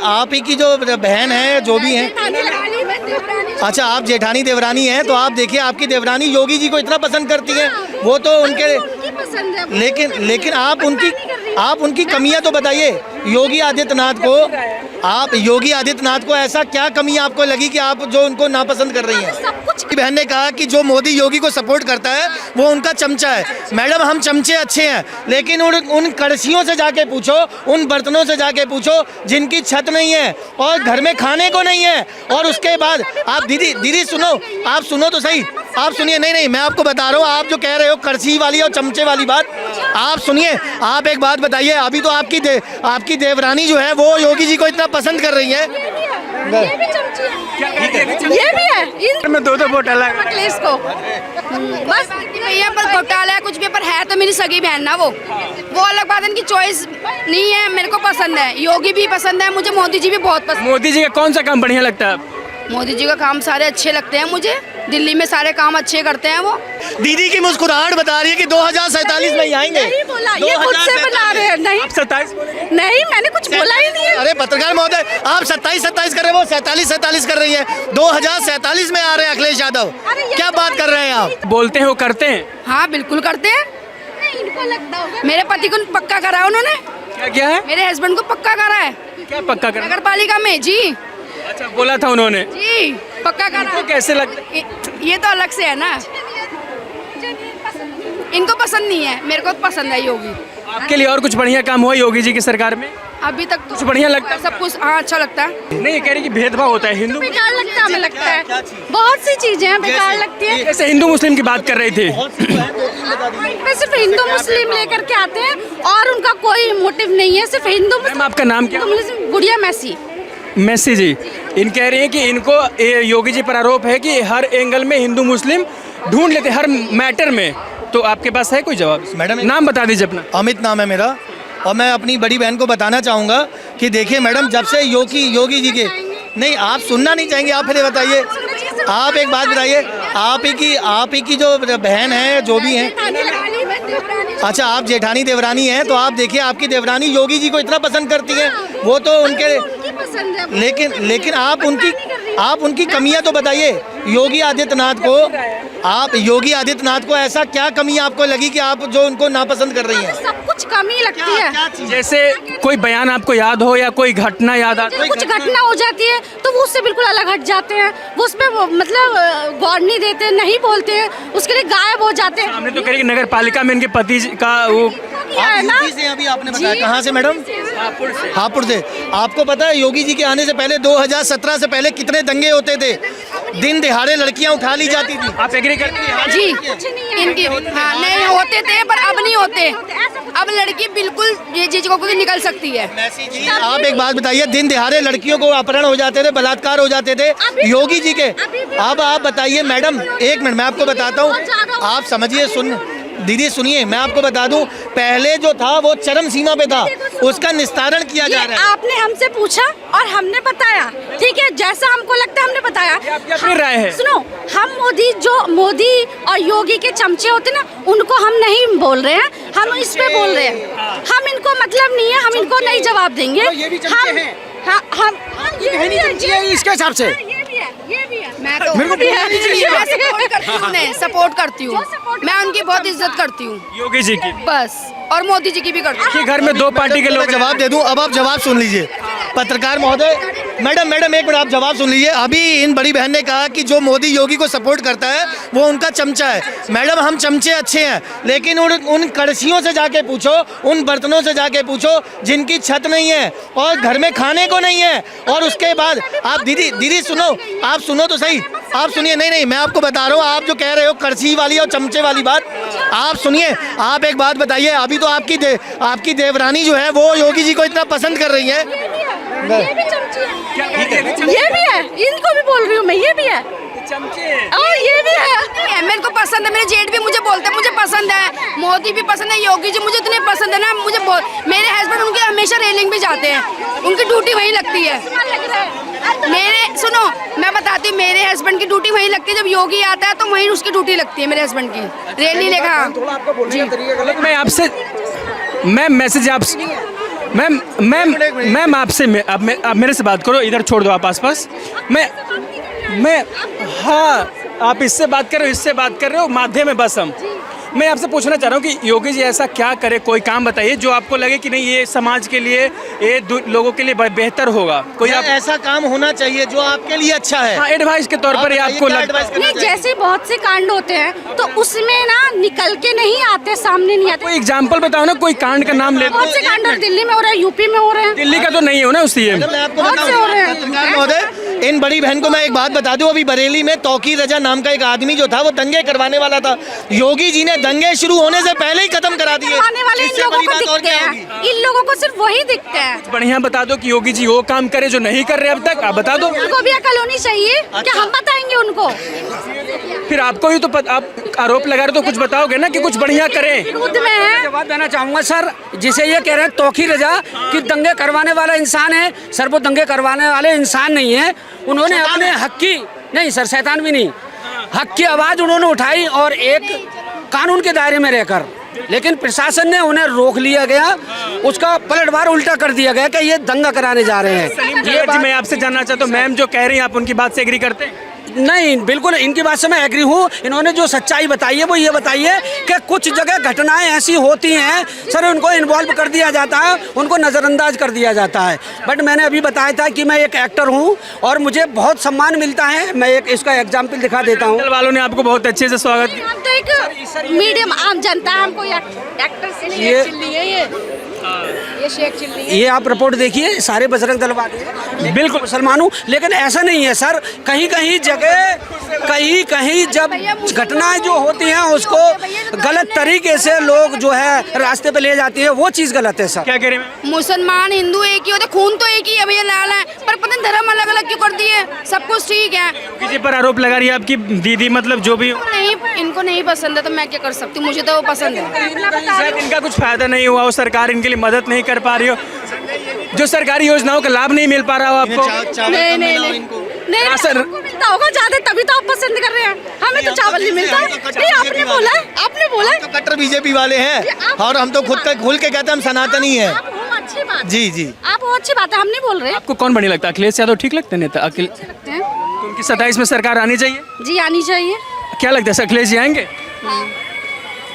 आप ही की जो बहन है, जो भी है। अच्छा, आप जेठानी देवरानी हैं, तो आप देखिए आपकी देवरानी योगी जी को इतना पसंद करती है, वो तो उनके लेकिन आप उनकी कमियां तो बताइए। योगी आदित्यनाथ को ऐसा क्या कमी आपको लगी कि आप जो उनको नापसंद कर रही हैं? सब कुछ। बहन ने कहा कि जो मोदी योगी को सपोर्ट करता है वो उनका चमचा है। मैडम, हम चमचे अच्छे हैं, लेकिन उन कड़छियों से जाके पूछो, उन बर्तनों से जाके पूछो जिनकी छत नहीं है और घर में खाने को नहीं है। और उसके बाद आप दीदी सुनो, आप सुनो तो सही, आप सुनिए। नहीं, मैं आपको बता रहा हूँ, आप जो कह रहे हो कड़छी वाली और चमचे वाली बात, आप सुनिए। आप एक बात बताइए, अभी तो आपकी देवरानी जो है वो योगी जी को इतना पसंद कर रही है। ये भी चमची है, ये भी है। इनमें दो घोटाला इसको बस भैया पर घोटाला है कुछ भी, पर है तो मेरी सगी बहन ना, वो अलग बात है। इनकी चॉइस नहीं है, मेरे को पसंद है, योगी भी पसंद है मुझे, मोदी जी भी बहुत पसंद। मोदी जी का कौन सा काम बढ़िया लगता है? मोदी जी का काम सारे अच्छे लगते हैं मुझे, दिल्ली में सारे काम अच्छे करते हैं वो। दीदी की मुस्कुराहट बता रही है कि 2047 में ही आएंगे। नहीं बोला, ये खुद से बता रहे हैं। नहीं 27 नहीं, मैंने कुछ बोला ही नहीं है। अरे पत्रकार महोदय, आप 27 कर रहे हैं, वो 47 कर रही है। 2047 में आ रहे हैं अखिलेश यादव, क्या बात कर रहे हैं आप? बोलते हैं वो करते हैं। हाँ बिल्कुल करते हैं। इनको लगता होगा मेरे पति को पक्का करा है उन्होंने। क्या है? मेरे हस्बैंड को पक्का करा है। क्या पक्का कर? नगर पालिका में जी। अच्छा, बोला था उन्होंने जी, पक्का करा। इनको कैसे लगता? ये तो अलग से है ना, इनको पसंद नहीं है, मेरे को पसंद है योगी। आपके लिए और कुछ बढ़िया काम हुआ योगी जी की सरकार में? अभी तक तो कुछ बढ़िया लगता है? सब कुछ हाँ अच्छा लगता है। नहीं, ये कह रही कि भेदभाव होता है हिंदू। बेकार लगता है, हमें लगता है बहुत सी चीजें हैं बेकार लगती है। जैसे हिंदू मुस्लिम की बात कर रहे थे, वे सिर्फ हिंदू मुस्लिम लेकर के आते हैं और उनका कोई मोटिव नहीं है, सिर्फ हिंदू मैम आपका नाम क्या? मुस्लिम। गुड़िया मैसी जी। इन कह रही हैं कि इनको योगी जी पर आरोप है कि हर एंगल में हिंदू मुस्लिम ढूंढ लेते हर मैटर में। तो आपके पास है कोई जवाब? मैडम, नाम बता दीजिए अपना। अमित नाम है मेरा, और मैं अपनी बड़ी बहन को बताना चाहूँगा कि देखिए मैडम, जब से योगी जी के नहीं, आप सुनना नहीं चाहेंगे, आप फिर बताइए। आप एक बात बताइए, आप ही की जो बहन है, जो भी है। अच्छा, आप जेठानी देवरानी हैं, तो आप देखिए आपकी देवरानी योगी जी को इतना पसंद करती है, वो तो उनके लेकिन आप उनकी कमियां तो बताइए। योगी आदित्यनाथ को ऐसा क्या कमी आपको लगी कि आप जो उनको नापसंद कर रही हैं? सब कुछ कमी लगती है। जैसे कोई बयान आपको याद हो या कोई घटना याद आती है? कुछ घटना हो जाती है तो वो उससे बिल्कुल अलग हट जाते हैं, वो उस पर मतलब गौर नहीं देते, नहीं बोलते हैं, उसके लिए गायब हो जाते हैं। हमने तो कह रही कि नगर पालिका में इनके पति का वो है ना। अभी आपने बताया कहाँ से मैडम? हापुड़ से। आपको पता है योगी जी के आने से पहले 2017 से पहले कितने दंगे होते थे? दिन दिहाड़े लड़कियां उठा ली जाती थी। आप एग्री करती हैं? जी, इनकी हाँ नहीं होते थे, पर अब नहीं होते। अब लड़की बिल्कुल ये चीज को निकल सकती है। आप एक बात बताइए, दिन दिहाड़े लड़कियों को अपहरण हो जाते थे, बलात्कार हो जाते थे योगी जी के। अब आप बताइए मैडम, एक मिनट मैं आपको बताता हूँ, आप समझिए। दीदी सुनिए, मैं आपको बता दूं, पहले जो था वो चरम सीमा पे था, उसका निस्तारण किया जा रहा है। आपने हमसे पूछा और हमने बताया, ठीक है, जैसा हमको लगता है हमने बताया। अपनी राय है। सुनो, हम मोदी और योगी के चमचे होते ना, उनको हम नहीं बोल रहे हैं, हम इस पे बोल रहे हैं। हम इनको मतलब नहीं है, हम इनको नहीं जवाब देंगे। इसके हिसाब से ये भी है। मैं तो सपोर्ट करती हूँ, मैं उनकी बहुत इज्जत करती हूँ, योगी जी की बस, और मोदी जी की भी करती हूँ। कि घर में दो पार्टी के लोग जवाब दे दूं। अब आप जवाब सुन लीजिए पत्रकार महोदय। मैडम एक मिनट, आप जवाब सुन लीजिए। अभी इन बड़ी बहन ने कहा कि जो मोदी योगी को सपोर्ट करता है वो उनका चमचा है। मैडम, हम चमचे अच्छे हैं, लेकिन उन कड़छियों से जाके पूछो, उन बर्तनों से जाके पूछो जिनकी छत नहीं है और घर में खाने को नहीं है। और उसके बाद आप दीदी सुनो, आप सुनो तो सही, आप सुनिए। नहीं, मैं आपको बता रहा हूँ, आप जो कह रहे हो कड़छी वाली और चमचे वाली बात, आप सुनिए। आप एक बात बताइए, अभी तो आपकी देवरानी जो है वो योगी जी को इतना पसंद कर रही है। ये भी चमची है, ये भी है, इनको भी बोल रही हूँ मैं, ये भी है चमचे और ये भी है। मेरे को पसंद है, मेरे जेठ भी मुझे बोलते हैं मुझे पसंद है, मोदी भी पसंद है, योगी जी मुझे इतने पसंद है ना, मुझे मेरे हस्बैंड उनके हमेशा रेलिंग भी जाते हैं, उनकी ड्यूटी वहीं लगती है। सुनो, मैं बताती हूँ, मेरे हस्बैंड की ड्यूटी वहीं लगती है, जब योगी आता है तो वहीं उसकी ड्यूटी लगती है मेरे हस्बैंड की, रैली लेकर। मैम आपसे अब मेरे से बात करो, इधर छोड़ दो आप आसपास। मैं हाँ, आप इससे बात कर रहे हो, इससे बात कर रहे हो, माध्यम में बस हम। मैं आपसे पूछना चाह रहा हूँ कि योगी जी ऐसा क्या करे, कोई काम बताइए जो आपको लगे कि नहीं ये समाज के लिए, ये लोगों के लिए बेहतर होगा। कोई आप ऐसा काम होना चाहिए जो आपके लिए अच्छा है। हाँ, एडवाइस के तौर पर ये आपको लगता है? नहीं, जैसे बहुत से कांड होते हैं तो उसमें ना निकल के नहीं आते, सामने नहीं आते। कोई एग्जाम्पल बताओ ना, कोई कांड का नाम ले। बहुत से कांड और दिल्ली में हो रहे हैं, यूपी में हो रहे हैं। दिल्ली का तो नहीं हो ना उस सीएम। मैं आपको बहुत से हो रहे हैं। पत्रकार महोदय, इन बड़ी बहन को मैं एक बात बता दूं, अभी बरेली में तौकीर रजा नाम का एक आदमी जो था वो दंगे करवाने वाला था। योगी जी ने दंगे शुरू होने से पहले ही खत्म करा दिए। आने वाले इन इससे लोगों बड़ी को बात और दिखते क्या हैं, होगी? इन लोगों को सिर्फ वही दिखते हैं। बढ़िया बता दो कि योगी जी वो काम करे जो नहीं कर रहे अब तक, आप बता दो। उनको भी अकल होनी चाहिए कि हम बताएंगे उनको। फिर आपको ही तो आप आरोप लगा रहे तो कुछ बताओगे ना कि कुछ बढ़िया करें। विरोध में है। जवाब देना चाहूंगा सर, जिसे ये कह रहे हैं तौकीर रजा कि दंगे करवाने वाला इंसान है, सर वो दंगे करवाने वाले इंसान नहीं है। उन्होंने अपने हक की, नहीं सर शैतान भी नहीं, हक की आवाज़ उन्होंने उठाई और एक कानून के दायरे में रहकर, लेकिन प्रशासन ने उन्हें रोक लिया गया, उसका पलटवार उल्टा कर दिया गया कि ये दंगा कराने जा रहे हैं। ये जी मैं आपसे जानना चाहता हूँ, मैम जो कह रही हैं आप उनकी बात से एग्री करते हैं? नहीं, बिल्कुल इनकी बात से मैं एग्री हूँ। इन्होंने जो सच्चाई बताई है वो ये बताई है कि कुछ जगह घटनाएं ऐसी होती हैं सर, उनको इन्वॉल्व कर दिया जाता है, उनको नज़रअंदाज कर दिया जाता है। बट मैंने अभी बताया था कि मैं एक एक्टर हूँ और मुझे बहुत सम्मान मिलता है। मैं एक इसका एग्जाम्पल दिखा देता हूँ। वालों ने आपको बहुत अच्छे से स्वागत किया। हम तो एक मीडियम आम जनता है, हमको एक्टर से नहीं, ये- चिल्ली है ये शेख चिल्ली है। ये आप रिपोर्ट देखिए, सारे बजरंग दल वाले हैं, बिल्कुल मुसलमान हूँ, लेकिन ऐसा नहीं है सर। कहीं कहीं जगह, कहीं कहीं जब घटनाएं जो होती हैं उसको गलत तरीके से लोग जो है रास्ते पे ले जाती है, वो चीज़ गलत है सर। क्या कह रहे हैं? मुसलमान हिंदू एक ही होते, खून तो एक ही है भैया, लाल है, पर पता नहीं धर्म अलग अलग क्यों कर दिए। सब कुछ ठीक है। योगी जी पर आरोप लगा रही है आपकी दीदी, मतलब जो भी हो। नहीं, इनको नहीं पसंद है तो मैं क्या कर सकती हूँ, मुझे तो वो पसंद है। शायद इनका कुछ फायदा नहीं हुआ हो, सरकार इनके लिए मदद नहीं कर पा रही हो, जो सरकारी योजनाओं का लाभ नहीं मिल पा रहा हो आपको। नहीं नहीं नहीं नहीं, सर- आपको मिलता होगा ज्यादा, तभी तो आप पसंद कर रहे हैं। हमें तो चावल नहीं मिलता। नहीं, आपने बोला है, आपने बोला है। तो कट्टर बीजेपी वाले हैं और हम तो खुद का खुल के कहते हैं हम सनातनी हैं। आप हो, अच्छी बात है। जी जी। आप वो अच्छी बात है, हम नहीं बोल रहे। आपको कौन बढ़िया लगता है? अखिलेश यादव ठीक लगते हैं नेता? अखिल लगते हैं। तो उनकी 27 में सरकार आनी चाहिए। जी आनी चाहिए। क्या लगता है अखिलेश जी आएंगे?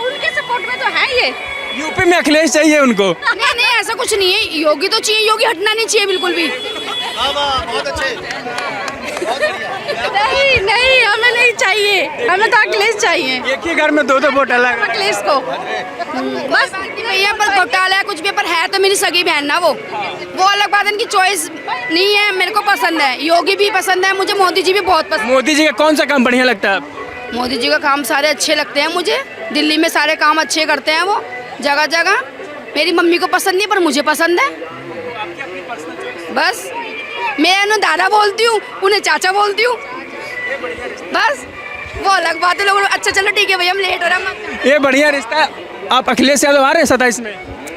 उनके सपोर्ट में तो है ये। यूपी में अखिलेश चाहिए उनको। नहीं नहीं, ऐसा कुछ नहीं है, योगी तो चाहिए, योगी हटना नहीं चाहिए बिल्कुल भी। बहुत अच्छे। नहीं नहीं, हमें नहीं चाहिए, हमें तो अखिलेश चाहिए। एक ही घर में दो वोट अलग। अखिलेश को बस भैया, पर घोटाला है कुछ भी, पर है तो मेरी सगी बहन ना, वो अलग बात है, इनकी चॉइस नहीं है। मेरे को पसंद है, योगी भी पसंद है मुझे, मोदी जी भी बहुत पसंद। मोदी जी का कौन सा काम बढ़िया लगता है आपको? मोदी जी का काम सारे अच्छे लगते हैं मुझे, दिल्ली में सारे काम अच्छे करते हैं वो, जगह जगह। मेरी मम्मी को पसंद नहीं पर मुझे पसंद है। बस मैं उन्हें दादा बोलती हूँ, उन्हें चाचा बोलती हूँ, बस वो अलग बात है। लोग अच्छा चलो ठीक है भैया, हम लेट हो रहा है। ये बढ़िया रिश्ता। आप अखिलेश यादव आ रहे हैं 27 में?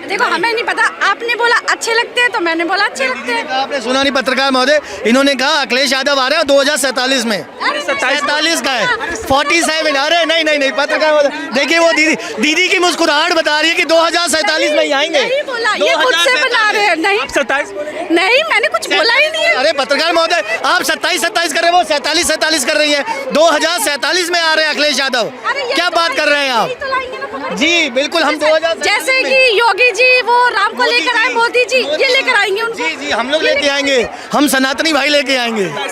देखो हमें नहीं पता, आपने बोला अच्छे लगते हैं तो मैंने बोला अच्छे लगते हैं। आपने सुना नहीं पत्रकार महोदय, इन्होंने कहा अखिलेश यादव आ रहे हैं 2047 में। 47 का है, 47। अरे नहीं नहीं नहीं, पत्रकार महोदय देखिए, वो दीदी की मुस्कुराहट बता रही है कि 2047 में ही आएंगे। नहीं बोला, ये खुद से बना रहे हैं। नहीं 27 नहीं, मैंने कुछ बोला ही नहीं है। अरे पत्रकार महोदय, आप 27 कर रहे हैं, वो 47 कर रही है। 2047 में आ रहे हैं अखिलेश यादव। अरे ये क्या तो बात कर रहे हैं यही आप? तो लाएंगे ना पुनः। जी बिल्कुल, हम 2047 जैसे में। कि योगी जी वो राम को मोदी लेकर आए, जी, मोदी जी ये लेकर आएंगे उनको। जी जी, हम लोग लेके आएंगे, हम सनातनी भाई लेके आएंगे।